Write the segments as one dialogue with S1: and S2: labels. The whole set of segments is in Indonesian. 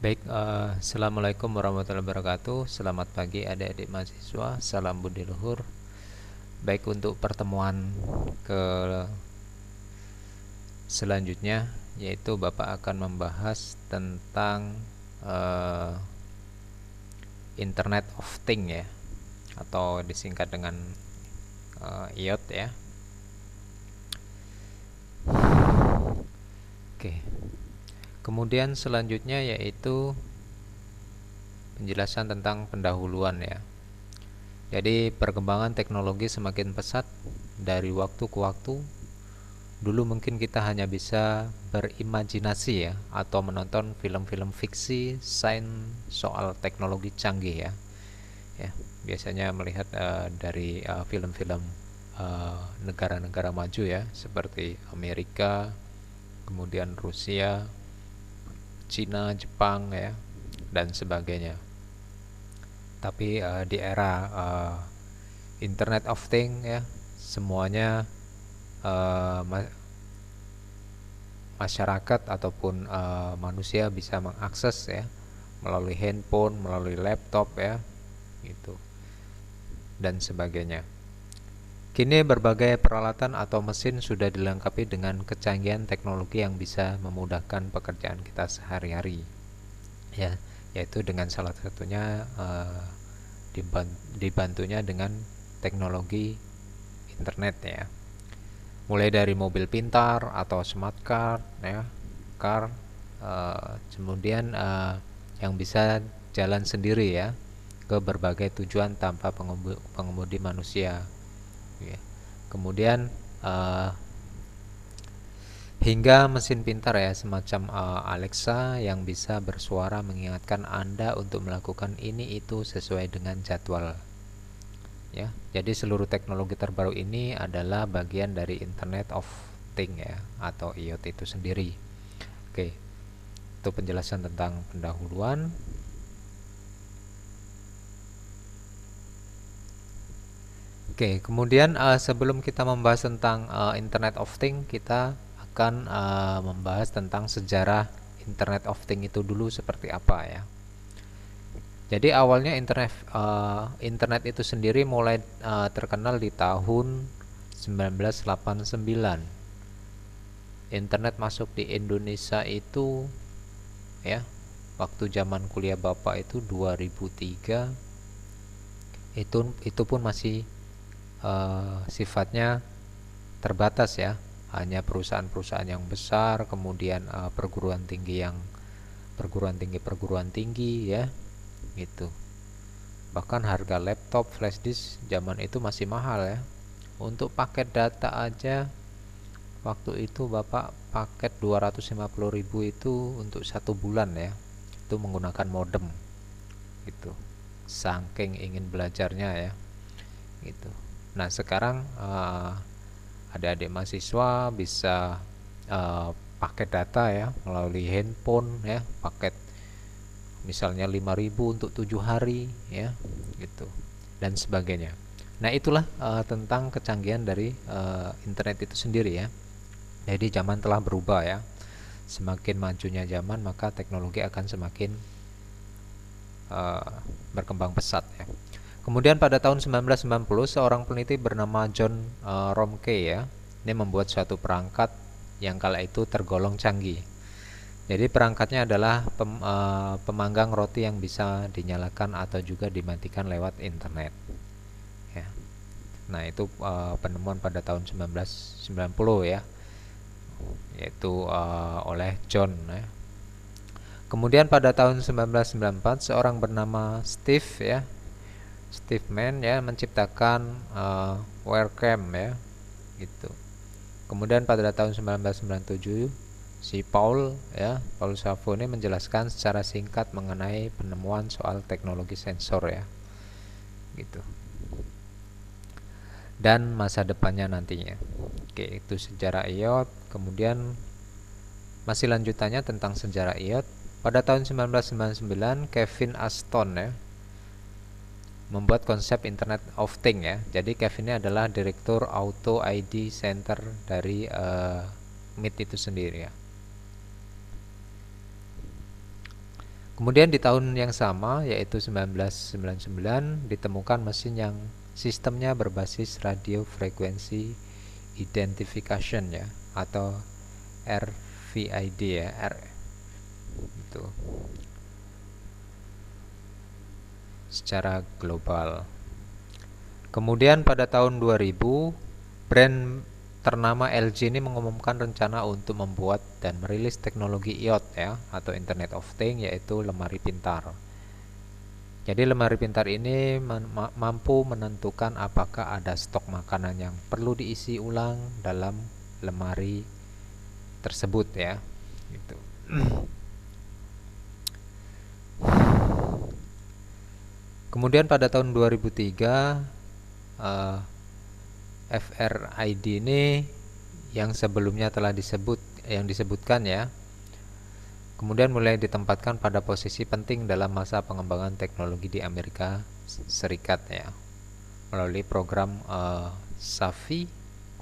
S1: Baik, Assalamualaikum warahmatullahi wabarakatuh. Selamat pagi adik-adik mahasiswa. Salam budi luhur. Baik, untuk pertemuan ke selanjutnya, yaitu Bapak akan membahas tentang eh, Internet of Things ya, atau disingkat dengan IoT ya. Oke. Kemudian selanjutnya yaitu penjelasan tentang pendahuluan ya. Jadi perkembangan teknologi semakin pesat dari waktu ke waktu. Dulu mungkin kita hanya bisa berimajinasi ya, atau menonton film-film fiksi sains soal teknologi canggih ya. Ya, biasanya melihat dari film-film negara-negara maju ya, seperti Amerika, kemudian Rusia, Cina, Jepang ya, dan sebagainya. Tapi di era Internet of Things ya, semuanya masyarakat ataupun manusia bisa mengakses ya, melalui handphone, melalui laptop ya, gitu, dan sebagainya. Kini berbagai peralatan atau mesin sudah dilengkapi dengan kecanggihan teknologi yang bisa memudahkan pekerjaan kita sehari-hari ya, yaitu dengan salah satunya dibantunya dengan teknologi internet ya. Mulai dari mobil pintar atau smart car ya, kemudian yang bisa jalan sendiri ya ke berbagai tujuan tanpa pengemudi manusia ya. Kemudian hingga mesin pintar ya, semacam Alexa yang bisa bersuara mengingatkan Anda untuk melakukan ini itu sesuai dengan jadwal ya. Jadi seluruh teknologi terbaru ini adalah bagian dari Internet of Things ya, atau IoT itu sendiri. Oke, itu penjelasan tentang pendahuluan. Oke, kemudian sebelum kita membahas tentang Internet of Things, kita akan membahas tentang sejarah Internet of Things itu dulu seperti apa ya. Jadi awalnya internet itu sendiri mulai terkenal di tahun 1989. Internet masuk di Indonesia itu ya, waktu zaman kuliah Bapak itu 2003. Itu pun masih sifatnya terbatas ya. Hanya perusahaan-perusahaan yang besar, kemudian perguruan tinggi ya, gitu. Bahkan harga laptop flash disk zaman itu masih mahal ya. Untuk paket data aja waktu itu Bapak paket 250.000 itu untuk 1 bulan ya. Itu menggunakan modem gitu. Saking ingin belajarnya ya, gitu. Nah, sekarang adik-adik mahasiswa bisa paket data ya melalui handphone ya, paket misalnya 5.000 untuk 7 hari ya, gitu, dan sebagainya. Nah, itulah tentang kecanggihan dari internet itu sendiri ya. Jadi zaman telah berubah ya. Semakin majunya zaman, maka teknologi akan semakin berkembang pesat ya. Kemudian pada tahun 1990 seorang peneliti bernama John Romke ya, ini membuat suatu perangkat yang kala itu tergolong canggih. Jadi perangkatnya adalah pemanggang roti yang bisa dinyalakan atau juga dimatikan lewat internet ya. Nah, itu penemuan pada tahun 1990 ya, yaitu oleh John ya. Kemudian pada tahun 1994 seorang bernama Steve Mann ya menciptakan Wacom ya, gitu. Kemudian pada tahun 1997 si Paul Savo ini menjelaskan secara singkat mengenai penemuan soal teknologi sensor ya, gitu, dan masa depannya nantinya. Oke, itu sejarah IoT. Kemudian masih lanjutannya tentang sejarah IoT. Pada tahun 1999 Kevin Aston ya membuat konsep Internet of Things ya. Jadi Kevin ini adalah direktur Auto ID Center dari MIT itu sendiri ya. Kemudian di tahun yang sama, yaitu 1999, ditemukan mesin yang sistemnya berbasis radio frequency identification ya, atau RFID ya, itu secara global. Kemudian pada tahun 2000, brand ternama LG ini mengumumkan rencana untuk membuat dan merilis teknologi IoT ya, atau Internet of Things, yaitu lemari pintar. Jadi lemari pintar ini mampu menentukan apakah ada stok makanan yang perlu diisi ulang dalam lemari tersebut ya. Gitu. Kemudian pada tahun 2003, FRID ini yang sebelumnya telah disebutkan ya, kemudian mulai ditempatkan pada posisi penting dalam masa pengembangan teknologi di Amerika Serikat ya, melalui program SAFI.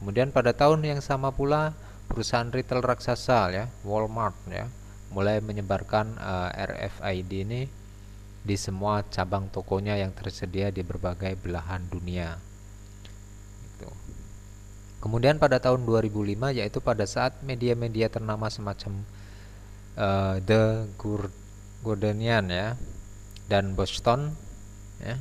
S1: Kemudian pada tahun yang sama pula perusahaan retail raksasa ya, Walmart ya, mulai menyebarkan RFID ini di semua cabang tokonya yang tersedia di berbagai belahan dunia. Gitu. Kemudian pada tahun 2005, yaitu pada saat media-media ternama semacam The Guardian ya dan Boston ya,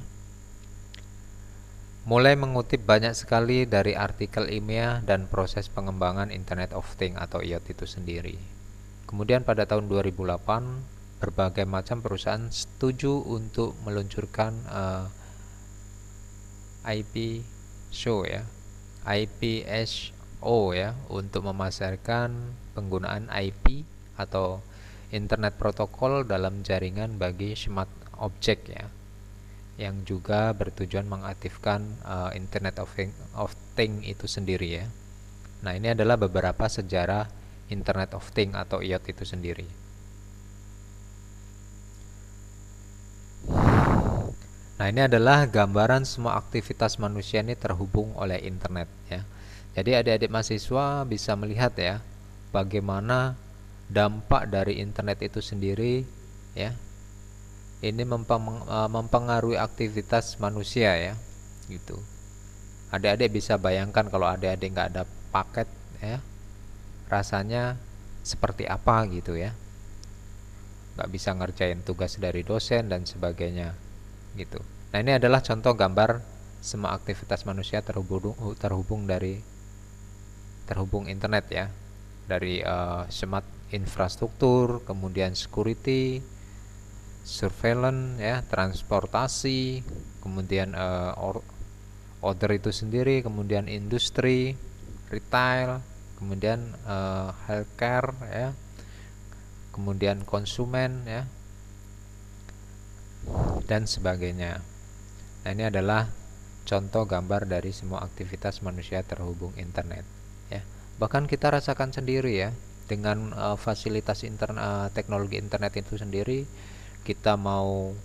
S1: mulai mengutip banyak sekali dari artikel ilmiah dan proses pengembangan Internet of Things atau IoT itu sendiri. Kemudian pada tahun 2008, berbagai macam perusahaan setuju untuk meluncurkan IPSO ya, IPSO ya, untuk memasarkan penggunaan IP atau Internet Protocol dalam jaringan bagi smart object ya, yang juga bertujuan mengaktifkan Internet of Things itu sendiri ya. Nah, ini adalah beberapa sejarah Internet of Things atau IoT itu sendiri. Nah, ini adalah gambaran semua aktivitas manusia ini terhubung oleh internet ya. Jadi adik-adik mahasiswa bisa melihat ya, bagaimana dampak dari internet itu sendiri ya. Ini mempengaruhi aktivitas manusia ya, gitu. Adik-adik bisa bayangkan kalau adik-adik nggak ada paket ya, rasanya seperti apa gitu ya. Nggak bisa ngerjain tugas dari dosen dan sebagainya gitu. Nah, ini adalah contoh gambar semua aktivitas manusia terhubung internet ya, dari smart infrastruktur, kemudian security, surveillance ya, transportasi, kemudian order itu sendiri, kemudian industri, retail, kemudian healthcare ya, kemudian konsumen ya, dan sebagainya. Nah, ini adalah contoh gambar dari semua aktivitas manusia terhubung internet ya. Bahkan kita rasakan sendiri ya, dengan fasilitas teknologi internet itu sendiri, kita mau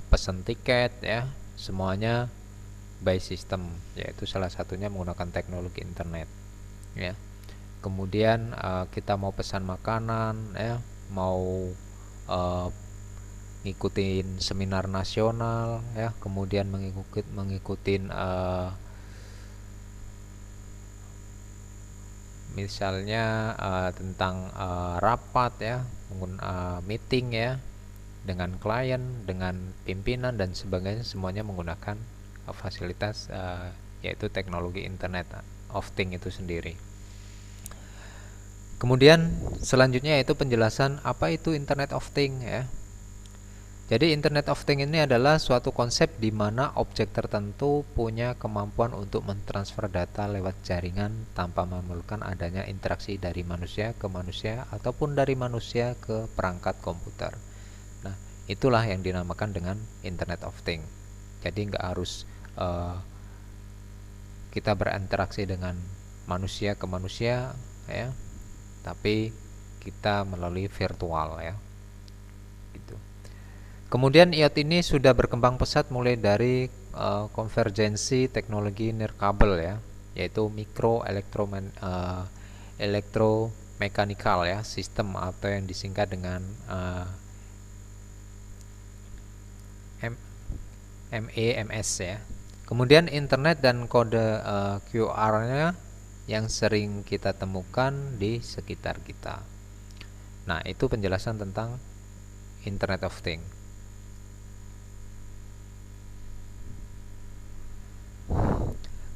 S1: pesan tiket ya, semuanya by system, yaitu salah satunya menggunakan teknologi internet ya. Kemudian kita mau pesan makanan ya, mau ngikutin seminar nasional ya, kemudian mengikutin misalnya tentang rapat ya, meeting ya, dengan klien, dengan pimpinan dan sebagainya, semuanya menggunakan fasilitas yaitu teknologi Internet of Things itu sendiri. Kemudian selanjutnya yaitu penjelasan apa itu Internet of Things ya. Jadi Internet of Things ini adalah suatu konsep di mana objek tertentu punya kemampuan untuk mentransfer data lewat jaringan tanpa memerlukan adanya interaksi dari manusia ke manusia ataupun dari manusia ke perangkat komputer. Nah, itulah yang dinamakan dengan Internet of Things. Jadi nggak harus kita berinteraksi dengan manusia ke manusia ya, tapi kita melalui virtual ya. Gitu. Kemudian IoT ini sudah berkembang pesat mulai dari konvergensi teknologi nirkabel ya, yaitu mikro elektromekanikal ya, sistem atau yang disingkat dengan MEMS ya. Kemudian internet dan kode QR-nya yang sering kita temukan di sekitar kita. Nah, itu penjelasan tentang Internet of Things.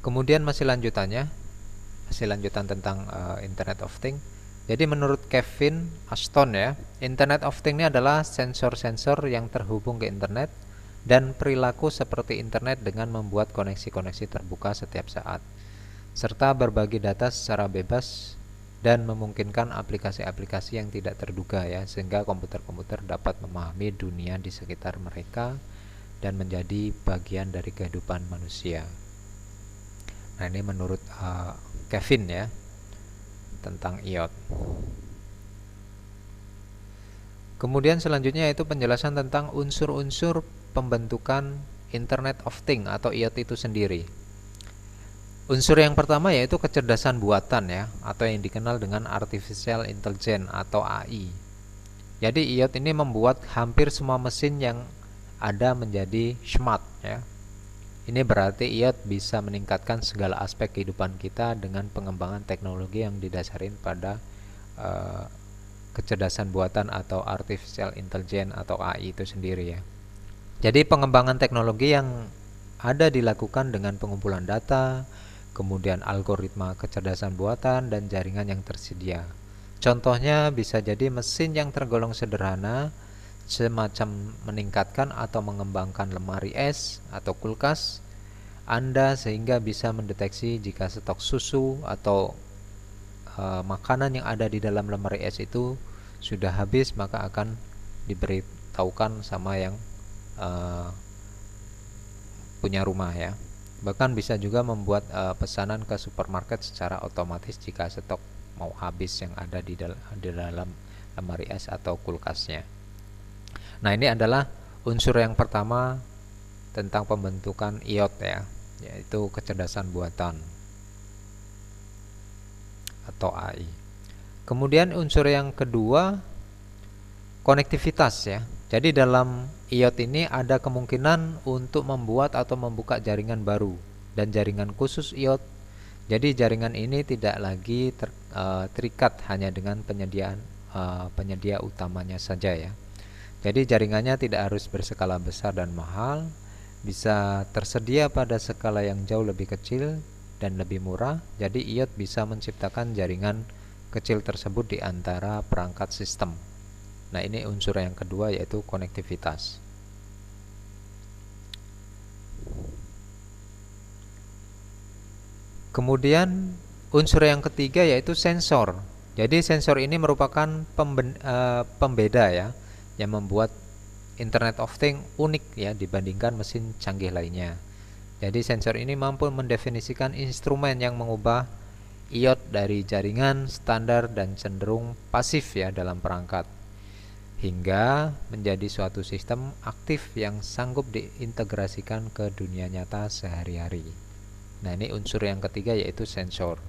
S1: Kemudian masih lanjutan tentang Internet of Things. Jadi menurut Kevin Ashton ya, Internet of Things ini adalah sensor-sensor yang terhubung ke internet dan perilaku seperti internet dengan membuat koneksi-koneksi terbuka setiap saat, serta berbagi data secara bebas dan memungkinkan aplikasi-aplikasi yang tidak terduga ya, sehingga komputer-komputer dapat memahami dunia di sekitar mereka dan menjadi bagian dari kehidupan manusia. Nah, ini menurut Kevin ya, tentang IoT. Kemudian selanjutnya yaitu penjelasan tentang unsur-unsur pembentukan Internet of Things atau IoT itu sendiri. Unsur yang pertama yaitu kecerdasan buatan ya, atau yang dikenal dengan Artificial Intelligence atau AI. Jadi IoT ini membuat hampir semua mesin yang ada menjadi smart ya. Ini berarti IoT bisa meningkatkan segala aspek kehidupan kita dengan pengembangan teknologi yang didasarin pada kecerdasan buatan atau Artificial Intelligence atau AI itu sendiri ya. Jadi pengembangan teknologi yang ada dilakukan dengan pengumpulan data, kemudian algoritma kecerdasan buatan dan jaringan yang tersedia. Contohnya bisa jadi mesin yang tergolong sederhana, semacam meningkatkan atau mengembangkan lemari es atau kulkas Anda sehingga bisa mendeteksi jika stok susu atau makanan yang ada di dalam lemari es itu sudah habis, maka akan diberitahukan sama yang punya rumah ya. Bahkan bisa juga membuat pesanan ke supermarket secara otomatis jika stok mau habis yang ada di dalam lemari es atau kulkasnya. Nah, ini adalah unsur yang pertama tentang pembentukan IoT ya, yaitu kecerdasan buatan atau AI. Kemudian unsur yang kedua konektivitas ya. Jadi dalam IoT ini ada kemungkinan untuk membuat atau membuka jaringan baru dan jaringan khusus IoT. Jadi jaringan ini tidak lagi terikat hanya dengan penyedia utamanya saja ya. Jadi jaringannya tidak harus berskala besar dan mahal, bisa tersedia pada skala yang jauh lebih kecil dan lebih murah. Jadi IoT bisa menciptakan jaringan kecil tersebut di antara perangkat sistem. Nah, ini unsur yang kedua yaitu konektivitas. Kemudian unsur yang ketiga yaitu sensor. Jadi sensor ini merupakan pembeda ya, yang membuat Internet of Things unik ya dibandingkan mesin canggih lainnya. Jadi sensor ini mampu mendefinisikan instrumen yang mengubah IoT dari jaringan standar dan cenderung pasif ya dalam perangkat, hingga menjadi suatu sistem aktif yang sanggup diintegrasikan ke dunia nyata sehari-hari. Nah, ini unsur yang ketiga yaitu sensor.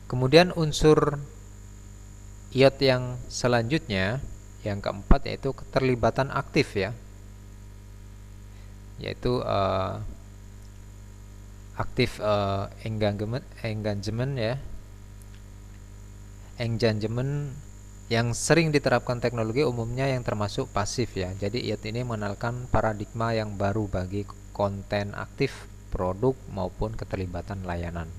S1: Kemudian unsur IoT yang selanjutnya, yang keempat yaitu keterlibatan aktif ya, yaitu aktif engagement ya, engagement yang sering diterapkan teknologi umumnya yang termasuk pasif ya. Jadi IoT ini mengenalkan paradigma yang baru bagi konten aktif produk maupun keterlibatan layanan.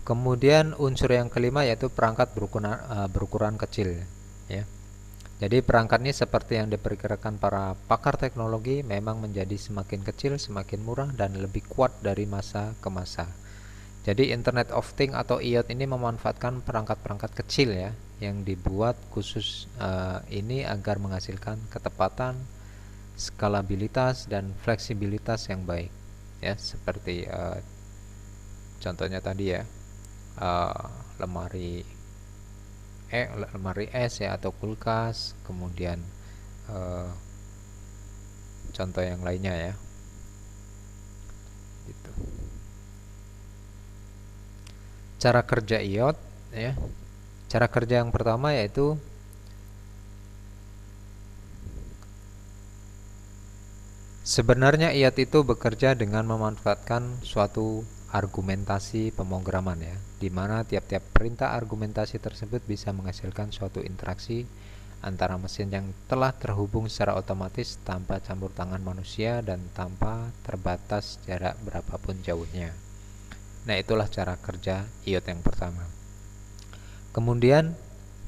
S1: Kemudian unsur yang kelima yaitu perangkat berukuran kecil ya. Jadi perangkat ini seperti yang diperkirakan para pakar teknologi memang menjadi semakin kecil, semakin murah dan lebih kuat dari masa ke masa. Jadi Internet of Things atau IoT ini memanfaatkan perangkat-perangkat kecil ya, yang dibuat khusus ini agar menghasilkan ketepatan, skalabilitas dan fleksibilitas yang baik ya, seperti contohnya tadi ya, lemari es ya atau kulkas, kemudian contoh yang lainnya ya gitu. Cara kerja IoT ya. Cara kerja yang pertama yaitu sebenarnya IoT itu bekerja dengan memanfaatkan suatu argumentasi pemrograman ya, di mana tiap-tiap perintah argumentasi tersebut bisa menghasilkan suatu interaksi antara mesin yang telah terhubung secara otomatis tanpa campur tangan manusia dan tanpa terbatas jarak berapapun jauhnya. Nah, itulah cara kerja IoT yang pertama. Kemudian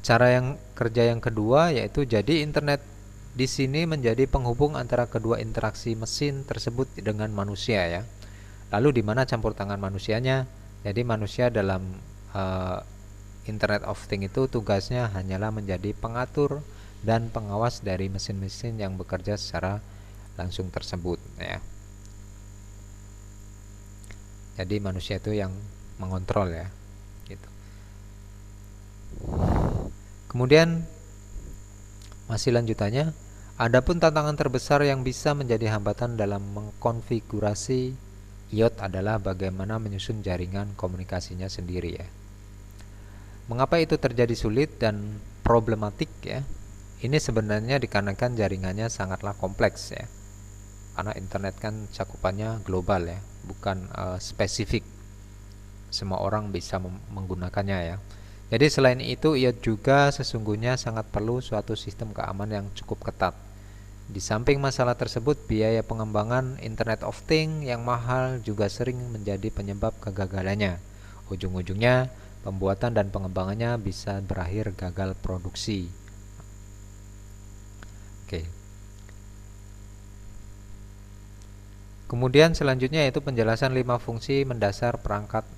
S1: cara yang kerja yang kedua yaitu jadi internet di sini menjadi penghubung antara kedua interaksi mesin tersebut dengan manusia ya. Lalu di mana campur tangan manusianya? Jadi manusia dalam Internet of Things itu tugasnya hanyalah menjadi pengatur dan pengawas dari mesin-mesin yang bekerja secara langsung tersebut ya. Jadi manusia itu yang mengontrol ya gitu. Kemudian masih lanjutannya, adapun tantangan terbesar yang bisa menjadi hambatan dalam mengkonfigurasi IoT adalah bagaimana menyusun jaringan komunikasinya sendiri ya. Mengapa itu terjadi sulit dan problematik ya? Ini sebenarnya dikarenakan jaringannya sangatlah kompleks ya. Karena internet kan cakupannya global ya, bukan spesifik. Semua orang bisa menggunakannya ya. Jadi selain itu, IoT juga sesungguhnya sangat perlu suatu sistem keamanan yang cukup ketat. Di samping masalah tersebut, biaya pengembangan Internet of Things yang mahal juga sering menjadi penyebab kegagalannya. Ujung-ujungnya, pembuatan dan pengembangannya bisa berakhir gagal produksi. Oke. Kemudian selanjutnya yaitu penjelasan 5 fungsi mendasar perangkat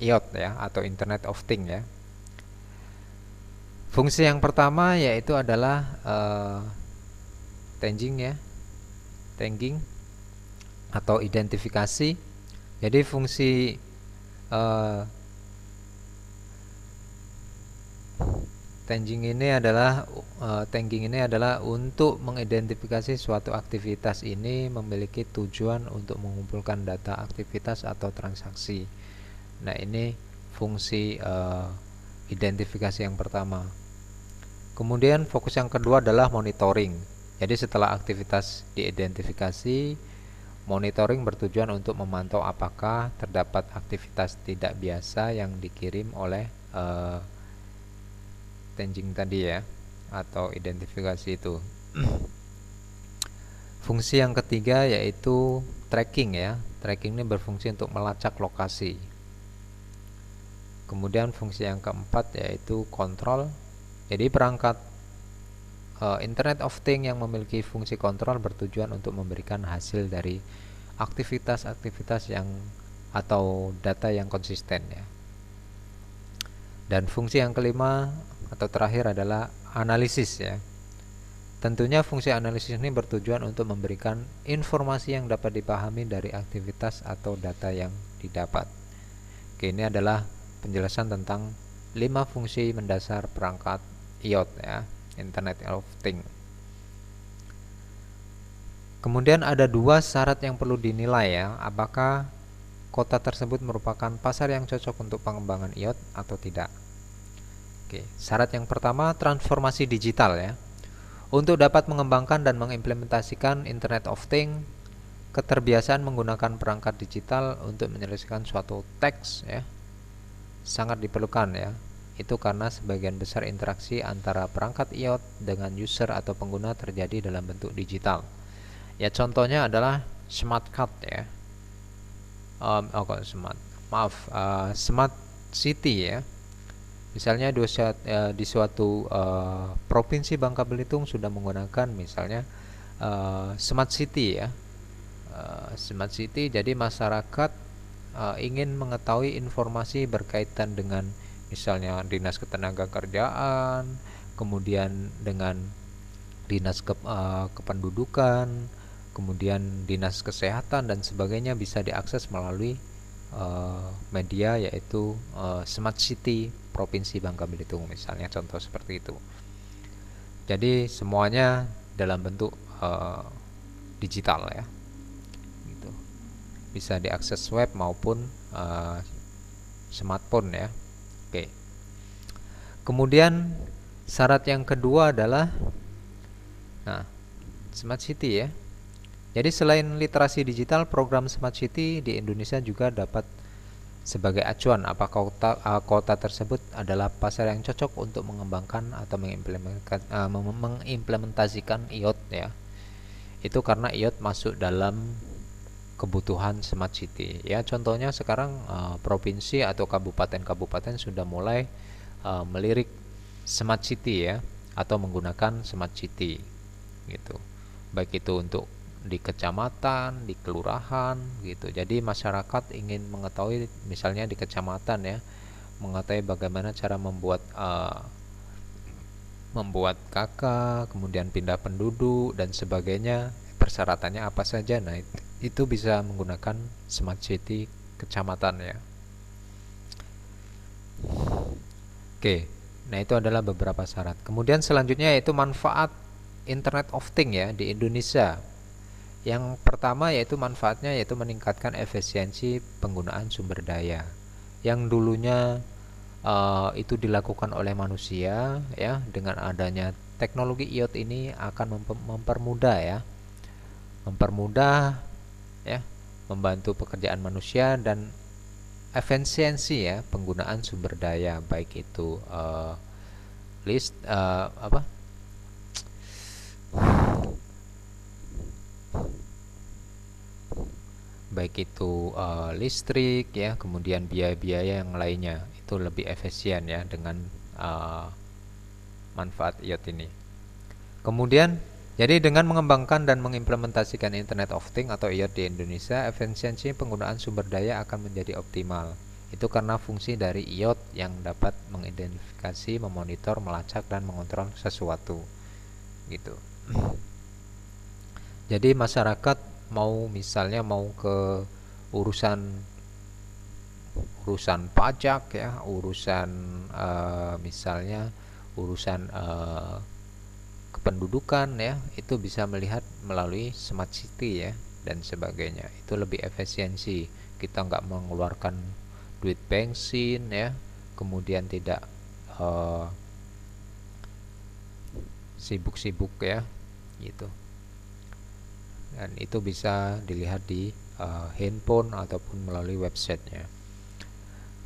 S1: IoT ya, atau Internet of Things ya. Fungsi yang pertama yaitu adalah tagging ya, tagging atau identifikasi. Jadi fungsi tagging ini adalah untuk mengidentifikasi suatu aktivitas ini memiliki tujuan untuk mengumpulkan data aktivitas atau transaksi. Nah, ini fungsi identifikasi yang pertama. Kemudian fokus yang kedua adalah monitoring. Jadi setelah aktivitas diidentifikasi, monitoring bertujuan untuk memantau apakah terdapat aktivitas tidak biasa yang dikirim oleh tagging tadi ya, atau identifikasi itu. Fungsi yang ketiga yaitu tracking ya. Tracking ini berfungsi untuk melacak lokasi. Kemudian fungsi yang keempat yaitu kontrol. Jadi perangkat Internet of Things yang memiliki fungsi kontrol bertujuan untuk memberikan hasil dari aktivitas-aktivitas yang atau data yang konsisten ya. Dan fungsi yang kelima atau terakhir adalah analisis ya. Tentunya fungsi analisis ini bertujuan untuk memberikan informasi yang dapat dipahami dari aktivitas atau data yang didapat. Oke, ini adalah penjelasan tentang 5 fungsi mendasar perangkat IoT ya, Internet of Things. Kemudian ada 2 syarat yang perlu dinilai ya, apakah kota tersebut merupakan pasar yang cocok untuk pengembangan IoT atau tidak. Oke, syarat yang pertama transformasi digital ya. Untuk dapat mengembangkan dan mengimplementasikan Internet of Things, keterbiasaan menggunakan perangkat digital untuk menyelesaikan suatu teks ya sangat diperlukan ya. Itu karena sebagian besar interaksi antara perangkat IoT dengan user atau pengguna terjadi dalam bentuk digital. Ya contohnya adalah smart card ya. Smart city ya. Misalnya di suatu provinsi Bangka Belitung sudah menggunakan misalnya smart city ya. Smart city, jadi masyarakat ingin mengetahui informasi berkaitan dengan misalnya dinas ketenagakerjaan, kemudian dengan dinas kependudukan, kemudian dinas kesehatan dan sebagainya bisa diakses melalui media yaitu Smart City Provinsi Bangka Belitung misalnya, contoh seperti itu. Jadi semuanya dalam bentuk digital ya. Bisa diakses web maupun smartphone ya. Oke. Kemudian syarat yang kedua adalah smart city ya. Jadi selain literasi digital, program smart city di Indonesia juga dapat sebagai acuan apakah kota tersebut adalah pasar yang cocok untuk mengembangkan atau mengimplementasikan IoT ya. Itu karena IoT masuk dalam kebutuhan smart city ya. Contohnya sekarang provinsi atau kabupaten-kabupaten sudah mulai melirik smart city ya, atau menggunakan smart city gitu. Baik itu untuk di kecamatan, di kelurahan gitu. Jadi masyarakat ingin mengetahui misalnya di kecamatan ya, mengetahui bagaimana cara membuat KK, kemudian pindah penduduk dan sebagainya, persyaratannya apa saja. Nah, itu bisa menggunakan smart city kecamatan ya. Oke. Nah, itu adalah beberapa syarat. Kemudian selanjutnya yaitu manfaat Internet of Things ya di Indonesia. Yang pertama yaitu manfaatnya yaitu meningkatkan efisiensi penggunaan sumber daya. Yang dulunya itu dilakukan oleh manusia ya, dengan adanya teknologi IoT ini akan mempermudah ya. Mempermudah ya, membantu pekerjaan manusia dan efisiensi ya penggunaan sumber daya, baik itu listrik ya, kemudian biaya-biaya yang lainnya itu lebih efisien ya dengan manfaat IoT ini. Kemudian jadi dengan mengembangkan dan mengimplementasikan Internet of Things atau IoT di Indonesia, efisiensi penggunaan sumber daya akan menjadi optimal. Itu karena fungsi dari IoT yang dapat mengidentifikasi, memonitor, melacak dan mengontrol sesuatu gitu. Jadi masyarakat misalnya mau ke urusan pajak ya, misalnya urusan kependudukan ya, itu bisa melihat melalui smart city ya dan sebagainya. Itu lebih efisiensi, kita nggak mengeluarkan duit bensin ya, kemudian tidak sibuk-sibuk ya gitu. Dan itu bisa dilihat di handphone ataupun melalui websitenya.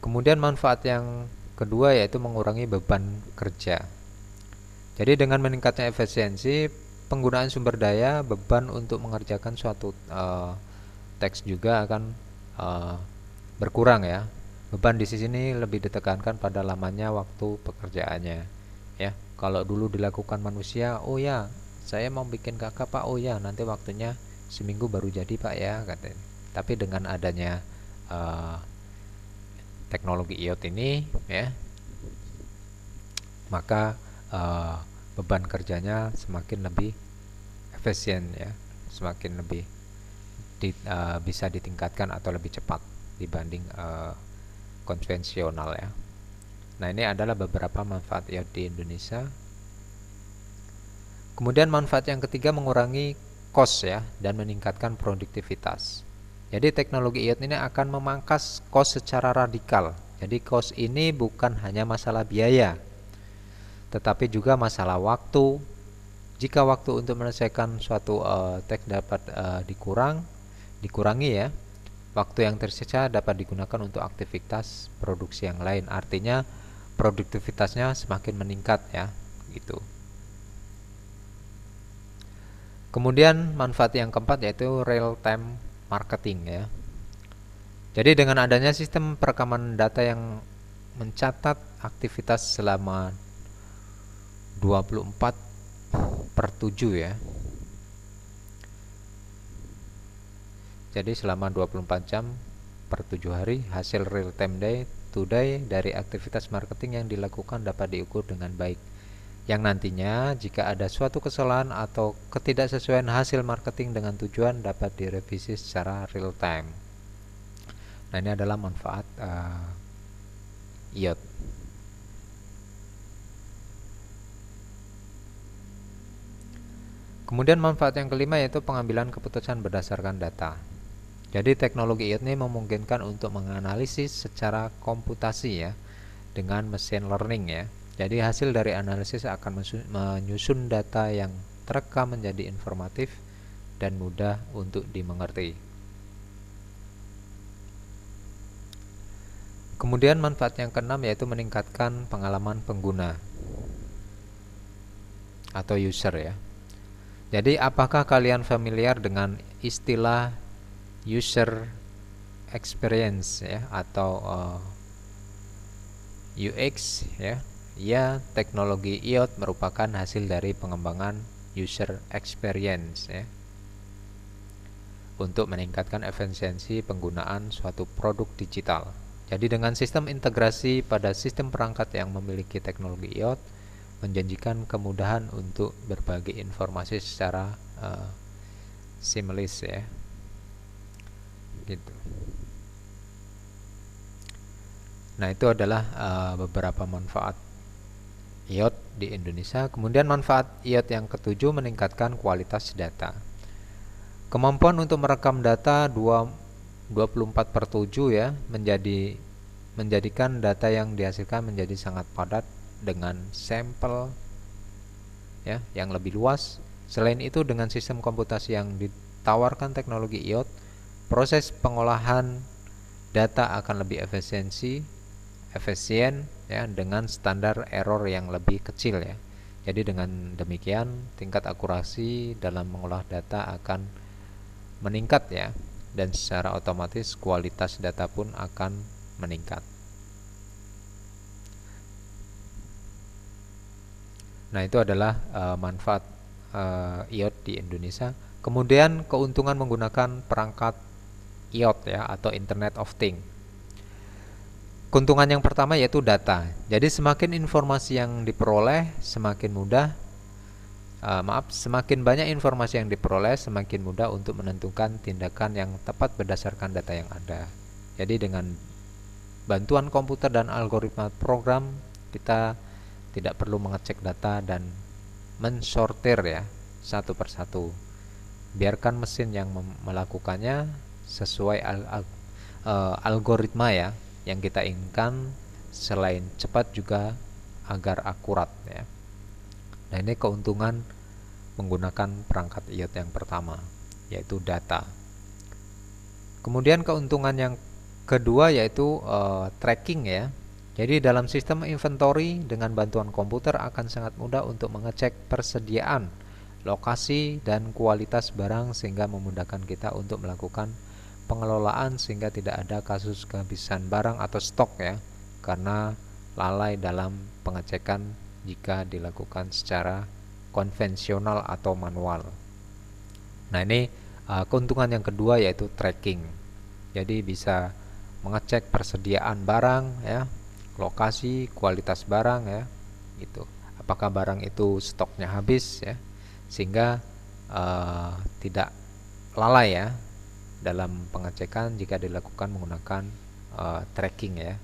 S1: Kemudian manfaat yang kedua yaitu mengurangi beban kerja. Jadi dengan meningkatnya efisiensi penggunaan sumber daya, beban untuk mengerjakan suatu teks juga akan berkurang ya. Beban di sini lebih ditekankan pada lamanya waktu pekerjaannya ya. Kalau dulu dilakukan manusia, oh ya saya mau bikin kakak pak, oh ya nanti waktunya seminggu baru jadi pak ya katanya. Tapi dengan adanya teknologi IoT ini ya, maka beban kerjanya semakin lebih efisien ya, semakin lebih bisa ditingkatkan atau lebih cepat dibanding konvensional ya. Nah, ini adalah beberapa manfaat IoT di Indonesia. Kemudian manfaat yang ketiga mengurangi cost ya dan meningkatkan produktivitas. Jadi teknologi IoT ini akan memangkas cost secara radikal. Jadi cost ini bukan hanya masalah biaya, tetapi juga masalah waktu. Jika waktu untuk menyelesaikan suatu teks dapat dikurangi ya, waktu yang tersisa dapat digunakan untuk aktivitas produksi yang lain. Artinya produktivitasnya semakin meningkat ya, gitu. Kemudian manfaat yang keempat yaitu real time marketing ya. Jadi dengan adanya sistem perekaman data yang mencatat aktivitas selama 24/7 ya. Jadi selama 24 jam per 7 hari, hasil real time day to day dari aktivitas marketing yang dilakukan dapat diukur dengan baik. Yang nantinya jika ada suatu kesalahan atau ketidaksesuaian hasil marketing dengan tujuan dapat direvisi secara real time. Nah, ini adalah manfaat IoT. Kemudian manfaat yang kelima yaitu pengambilan keputusan berdasarkan data. Jadi teknologi IoT ini memungkinkan untuk menganalisis secara komputasi ya dengan machine learning ya. Jadi hasil dari analisis akan menyusun data yang terekam menjadi informatif dan mudah untuk dimengerti. Kemudian manfaat yang keenam yaitu meningkatkan pengalaman pengguna atau user ya. Jadi apakah kalian familiar dengan istilah user experience ya atau UX ya? Ya, teknologi IoT merupakan hasil dari pengembangan user experience ya, untuk meningkatkan efisiensi penggunaan suatu produk digital. Jadi dengan sistem integrasi pada sistem perangkat yang memiliki teknologi IoT menjanjikan kemudahan untuk berbagi informasi secara seamless ya. Gitu. Nah, itu adalah beberapa manfaat IoT di Indonesia. Kemudian manfaat IoT yang ketujuh meningkatkan kualitas data. Kemampuan untuk merekam data 24/7 ya menjadikan data yang dihasilkan menjadi sangat padat dengan sampel ya yang lebih luas. Selain itu dengan sistem komputasi yang ditawarkan teknologi IoT, proses pengolahan data akan lebih efisien ya dengan standar error yang lebih kecil ya. Jadi dengan demikian tingkat akurasi dalam mengolah data akan meningkat ya, dan secara otomatis kualitas data pun akan meningkat. Nah, itu adalah manfaat IoT di Indonesia. Kemudian keuntungan menggunakan perangkat IoT ya atau Internet of Things. Keuntungan yang pertama yaitu data. Jadi semakin informasi yang diperoleh, semakin banyak informasi yang diperoleh, semakin mudah untuk menentukan tindakan yang tepat berdasarkan data yang ada. Jadi dengan bantuan komputer dan algoritma program, kita tidak perlu mengecek data dan mensortir ya satu persatu. Biarkan mesin yang melakukannya sesuai algoritma ya yang kita inginkan, selain cepat juga agar akurat ya. Nah, ini keuntungan menggunakan perangkat IoT yang pertama, yaitu data. Kemudian keuntungan yang kedua yaitu tracking ya. Jadi dalam sistem inventory dengan bantuan komputer akan sangat mudah untuk mengecek persediaan, lokasi, dan kualitas barang sehingga memudahkan kita untuk melakukan pengelolaan sehingga tidak ada kasus kehabisan barang atau stok ya, karena lalai dalam pengecekan jika dilakukan secara konvensional atau manual. Nah, ini keuntungan yang kedua yaitu tracking. Jadi bisa mengecek persediaan barang ya, lokasi, kualitas barang ya, gitu. Apakah barang itu stoknya habis ya, sehingga tidak lalai ya dalam pengecekan jika dilakukan menggunakan tracking ya.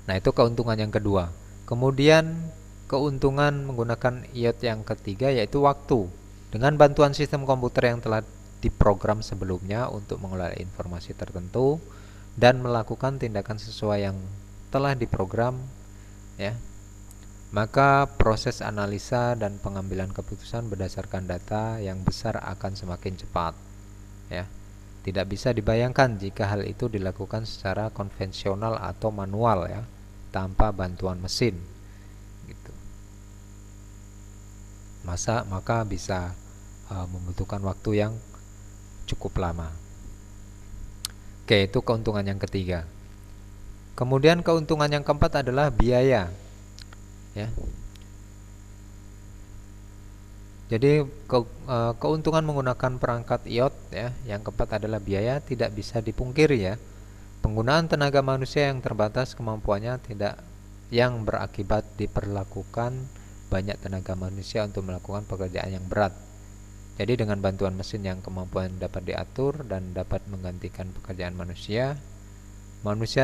S1: Nah, itu keuntungan yang kedua. Kemudian keuntungan menggunakan IoT yang ketiga yaitu waktu. Dengan bantuan sistem komputer yang telah diprogram sebelumnya untuk mengelola informasi tertentu dan melakukan tindakan sesuai yang telah diprogram ya, maka proses analisa dan pengambilan keputusan berdasarkan data yang besar akan semakin cepat ya. Tidak bisa dibayangkan jika hal itu dilakukan secara konvensional atau manual ya, tanpa bantuan mesin gitu. Maka bisa membutuhkan waktu yang cukup lama. Oke, itu keuntungan yang ketiga. Kemudian keuntungan yang keempat adalah biaya ya. Jadi keuntungan menggunakan perangkat IoT ya yang keempat adalah biaya. Tidak bisa dipungkiri ya, penggunaan tenaga manusia yang terbatas kemampuannya yang berakibat diperlakukan banyak tenaga manusia untuk melakukan pekerjaan yang berat. Jadi dengan bantuan mesin yang kemampuan dapat diatur dan dapat menggantikan pekerjaan manusia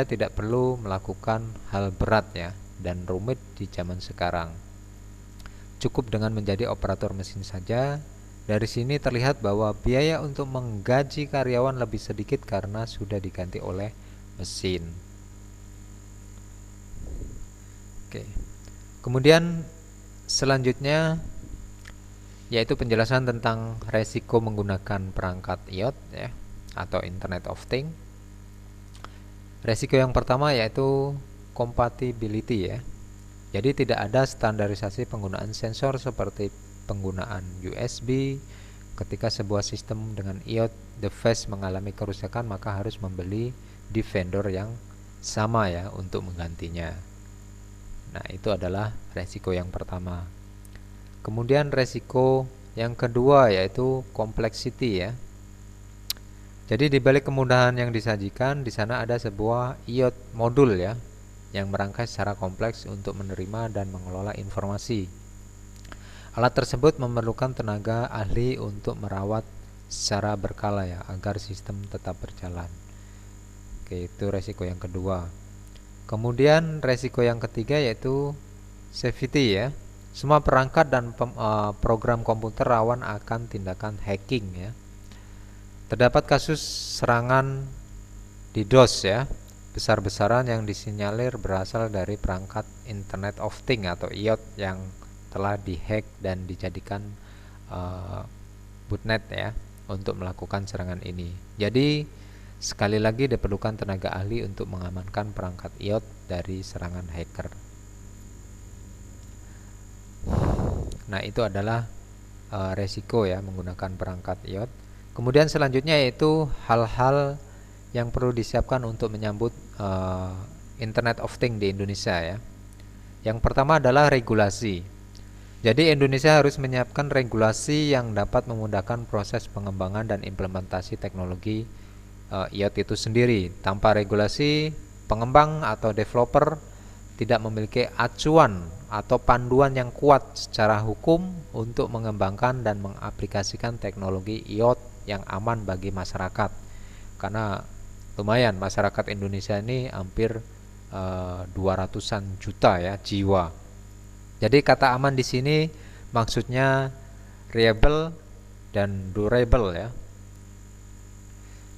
S1: tidak perlu melakukan hal berat ya dan rumit di zaman sekarang. Cukup dengan menjadi operator mesin saja. Dari sini terlihat bahwa biaya untuk menggaji karyawan lebih sedikit karena sudah diganti oleh mesin. Oke. Kemudian selanjutnya yaitu penjelasan tentang resiko menggunakan perangkat IoT ya, atau Internet of Things. Resiko yang pertama yaitu compatibility ya. Jadi tidak ada standarisasi penggunaan sensor seperti penggunaan USB. Ketika sebuah sistem dengan IoT device mengalami kerusakan, maka harus membeli di vendor yang sama ya untuk menggantinya. Nah, itu adalah resiko yang pertama. Kemudian resiko yang kedua yaitu complexity ya. Jadi di balik kemudahan yang disajikan, di sana ada sebuah IoT modul ya, yang merangkai secara kompleks untuk menerima dan mengelola informasi. Alat tersebut memerlukan tenaga ahli untuk merawat secara berkala ya, agar sistem tetap berjalan. Oke, itu resiko yang kedua. Kemudian resiko yang ketiga yaitu safety ya. Semua perangkat dan program komputer rawan akan tindakan hacking ya. Terdapat kasus serangan DDoS ya, besar-besaran yang disinyalir berasal dari perangkat Internet of Things atau IoT yang telah dihack dan dijadikan botnet ya untuk melakukan serangan ini. Jadi sekali lagi diperlukan tenaga ahli untuk mengamankan perangkat IoT dari serangan hacker. Nah, itu adalah resiko ya menggunakan perangkat IoT. Kemudian selanjutnya yaitu hal-hal yang perlu disiapkan untuk menyambut Internet of Things di Indonesia ya. Yang pertama adalah regulasi. Jadi Indonesia harus menyiapkan regulasi yang dapat memudahkan proses pengembangan dan implementasi teknologi IoT itu sendiri. Tanpa regulasi, pengembang atau developer tidak memiliki acuan atau panduan yang kuat secara hukum untuk mengembangkan dan mengaplikasikan teknologi IoT yang aman bagi masyarakat. Karena lumayan masyarakat Indonesia ini hampir 200-an juta ya jiwa. Jadi kata aman di sini maksudnya reliable dan durable ya.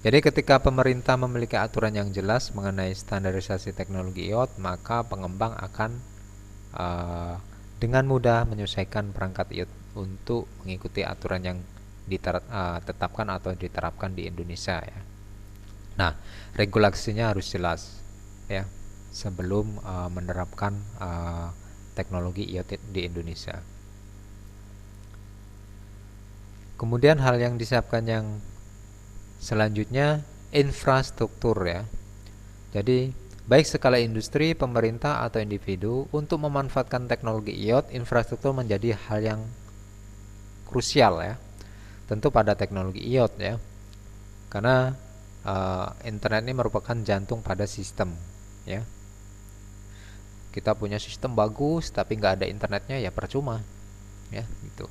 S1: Jadi ketika pemerintah memiliki aturan yang jelas mengenai standarisasi teknologi IoT, maka pengembang akan dengan mudah menyesuaikan perangkat IoT untuk mengikuti aturan yang ditetapkan atau diterapkan di Indonesia ya. Nah, regulasinya harus jelas ya sebelum menerapkan teknologi IoT di Indonesia. Kemudian hal yang disiapkan yang selanjutnya infrastruktur ya. Jadi baik skala industri, pemerintah atau individu untuk memanfaatkan teknologi IoT, infrastruktur menjadi hal yang krusial ya. Tentu pada teknologi IoT ya. Karena internet ini merupakan jantung pada sistem ya. Kita punya sistem bagus tapi nggak ada internetnya ya percuma ya gitu.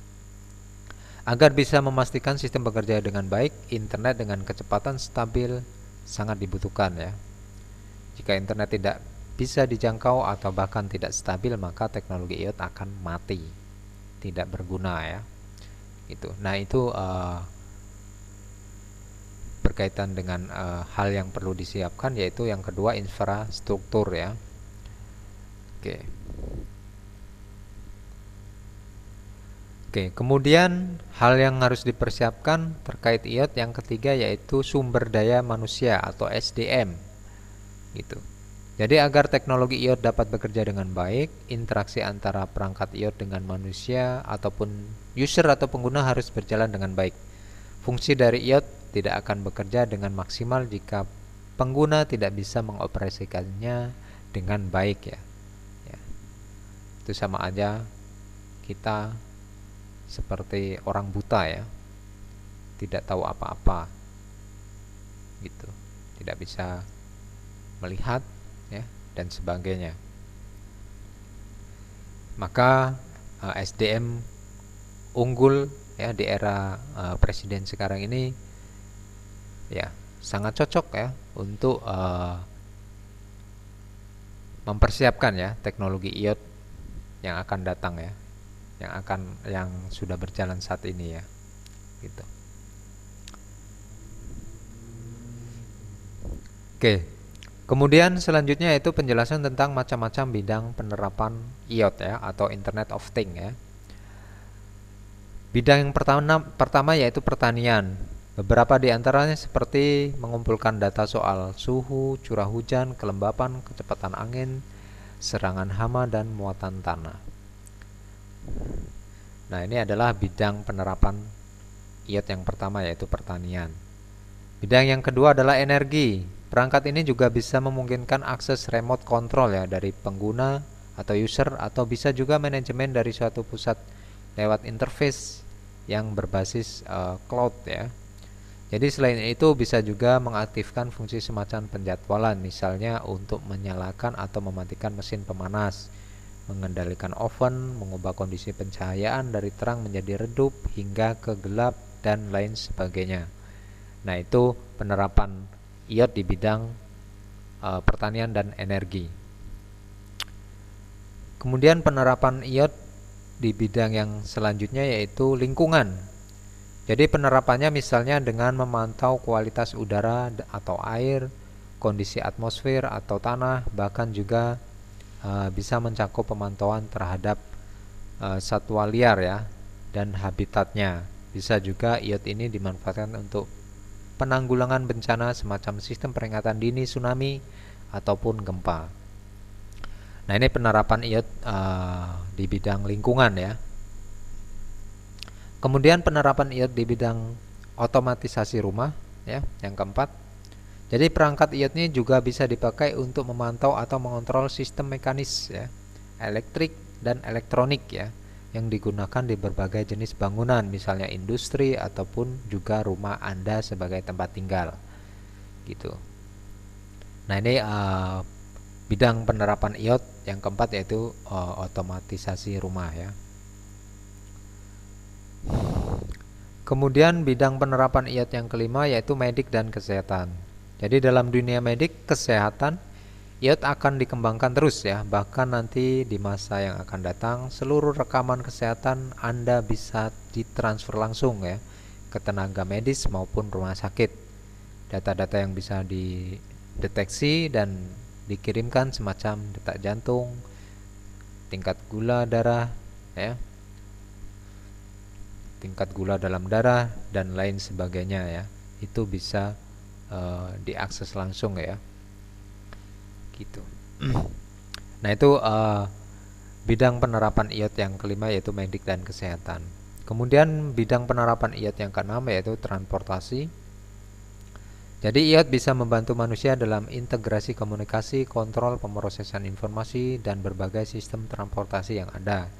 S1: Agar bisa memastikan sistem bekerja dengan baik, internet dengan kecepatan stabil sangat dibutuhkan ya. Jika internet tidak bisa dijangkau atau bahkan tidak stabil, maka teknologi IoT akan mati, tidak berguna ya. Gitu. Nah, itu berkaitan dengan hal yang perlu disiapkan, yaitu yang kedua infrastruktur ya. Oke, kemudian hal yang harus dipersiapkan terkait IoT yang ketiga yaitu sumber daya manusia atau SDM. Gitu. Jadi agar teknologi IoT dapat bekerja dengan baik, interaksi antara perangkat IoT dengan manusia ataupun user atau pengguna harus berjalan dengan baik. Fungsi dari IoT tidak akan bekerja dengan maksimal jika pengguna tidak bisa mengoperasikannya dengan baik ya. Itu sama aja kita seperti orang buta ya, tidak tahu apa-apa gitu, tidak bisa melihat ya dan sebagainya. Maka SDM unggul ya di era presiden sekarang ini ya sangat cocok ya untuk mempersiapkan ya teknologi IoT yang akan datang ya, yang sudah berjalan saat ini ya, gitu. Oke, Kemudian selanjutnya yaitu penjelasan tentang macam-macam bidang penerapan IoT ya, atau Internet of Things ya. Bidang yang pertama yaitu pertanian. Beberapa di antaranya seperti mengumpulkan data soal suhu, curah hujan, kelembapan, kecepatan angin, serangan hama, dan muatan tanah. Nah, ini adalah bidang penerapan IoT yang pertama yaitu pertanian. Bidang yang kedua adalah energi. Perangkat ini juga bisa memungkinkan akses remote control ya dari pengguna atau user, atau bisa juga manajemen dari suatu pusat lewat interface yang berbasis cloud ya. Jadi selain itu bisa juga mengaktifkan fungsi semacam penjadwalan, misalnya untuk menyalakan atau mematikan mesin pemanas, mengendalikan oven, mengubah kondisi pencahayaan dari terang menjadi redup hingga ke gelap, dan lain sebagainya. Nah, itu penerapan IoT di bidang pertanian dan energi. Kemudian penerapan IoT di bidang yang selanjutnya yaitu lingkungan. Jadi penerapannya misalnya dengan memantau kualitas udara atau air, kondisi atmosfer atau tanah, bahkan juga bisa mencakup pemantauan terhadap satwa liar ya dan habitatnya. Bisa juga IoT ini dimanfaatkan untuk penanggulangan bencana semacam sistem peringatan dini tsunami ataupun gempa. Nah, ini penerapan IoT di bidang lingkungan ya. Kemudian penerapan IoT di bidang otomatisasi rumah ya, yang keempat. Jadi perangkat IoT ini juga bisa dipakai untuk memantau atau mengontrol sistem mekanis ya, elektrik dan elektronik ya, yang digunakan di berbagai jenis bangunan, misalnya industri ataupun juga rumah Anda sebagai tempat tinggal. Gitu. Nah, ini bidang penerapan IoT yang keempat yaitu otomatisasi rumah ya. Kemudian bidang penerapan IoT yang kelima yaitu medik dan kesehatan. Jadi dalam dunia medik kesehatan, IoT akan dikembangkan terus ya. Bahkan nanti di masa yang akan datang, seluruh rekaman kesehatan Anda bisa ditransfer langsung ya ke tenaga medis maupun rumah sakit. Data-data yang bisa dideteksi dan dikirimkan semacam detak jantung, tingkat gula darah ya, tingkat gula dalam darah dan lain sebagainya ya, itu bisa diakses langsung ya, gitu. Nah, itu bidang penerapan IoT yang kelima yaitu medik dan kesehatan. Kemudian bidang penerapan IoT yang keenam yaitu transportasi. Jadi IoT bisa membantu manusia dalam integrasi komunikasi, kontrol, pemrosesan informasi, dan berbagai sistem transportasi yang ada.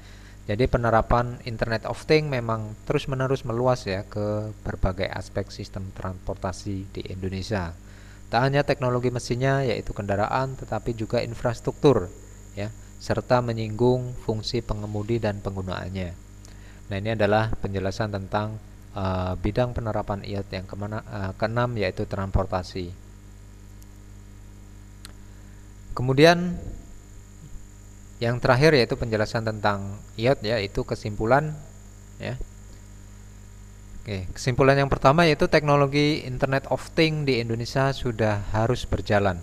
S1: Jadi penerapan Internet of Things memang terus-menerus meluas ya ke berbagai aspek sistem transportasi di Indonesia. Tak hanya teknologi mesinnya yaitu kendaraan, tetapi juga infrastruktur ya, serta menyinggung fungsi pengemudi dan penggunaannya. Nah, ini adalah penjelasan tentang bidang penerapan IoT yang keenam yaitu transportasi. Kemudian yang terakhir yaitu penjelasan tentang IoT yaitu kesimpulan ya. Oke, kesimpulan yang pertama yaitu teknologi Internet of Things di Indonesia sudah harus berjalan.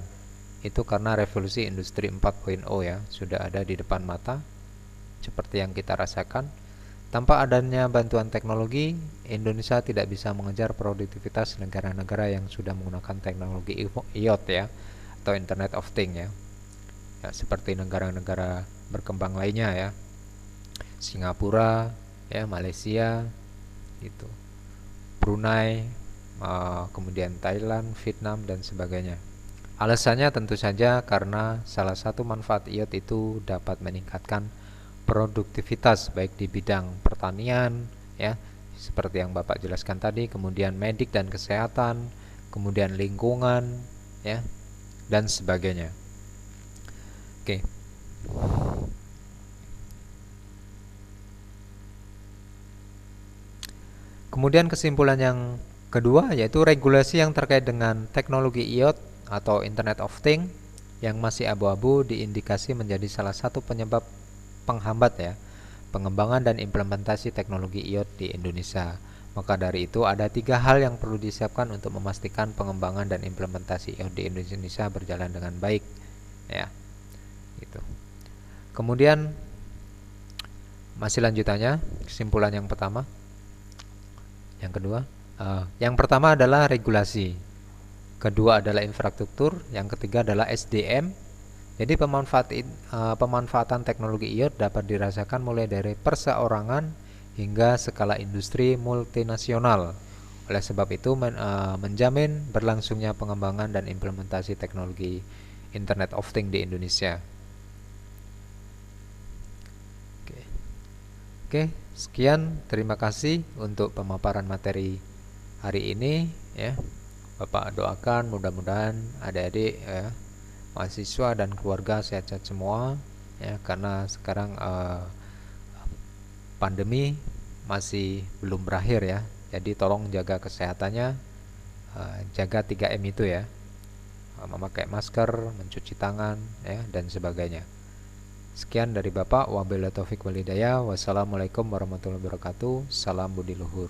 S1: Itu karena revolusi industri 4.0 ya, sudah ada di depan mata seperti yang kita rasakan. Tanpa adanya bantuan teknologi, Indonesia tidak bisa mengejar produktivitas negara-negara yang sudah menggunakan teknologi IoT ya, atau Internet of Things ya. Ya, seperti negara-negara berkembang lainnya ya, Singapura ya, Malaysia gitu, Brunei, kemudian Thailand, Vietnam dan sebagainya. Alasannya tentu saja karena salah satu manfaat IoT itu dapat meningkatkan produktivitas baik di bidang pertanian ya, seperti yang Bapak jelaskan tadi, kemudian medik dan kesehatan, kemudian lingkungan ya, dan sebagainya. Oke. Kemudian kesimpulan yang kedua yaitu regulasi yang terkait dengan teknologi IoT atau Internet of Things yang masih abu-abu diindikasi menjadi salah satu penyebab penghambat ya pengembangan dan implementasi teknologi IoT di Indonesia. Maka dari itu ada 3 hal yang perlu disiapkan untuk memastikan pengembangan dan implementasi IoT di Indonesia berjalan dengan baik, ya. Gitu. Kemudian masih lanjutannya, kesimpulan yang pertama, yang kedua, yang pertama adalah regulasi, kedua adalah infrastruktur, yang ketiga adalah SDM. Jadi pemanfaatan teknologi IoT dapat dirasakan mulai dari perseorangan hingga skala industri multinasional. Oleh sebab itu menjamin berlangsungnya pengembangan dan implementasi teknologi Internet of Things di Indonesia. Oke, sekian, terima kasih untuk pemaparan materi hari ini, ya. Bapak doakan mudah-mudahan adik-adik, ya, mahasiswa dan keluarga sehat-sehat semua, ya, karena sekarang pandemi masih belum berakhir, ya. Jadi tolong jaga kesehatannya, jaga 3M itu, ya. Memakai masker, mencuci tangan, ya, dan sebagainya. Sekian dari Bapak, wabillahi taufik walhidayah. Wassalamualaikum warahmatullahi wabarakatuh. Salam budi luhur.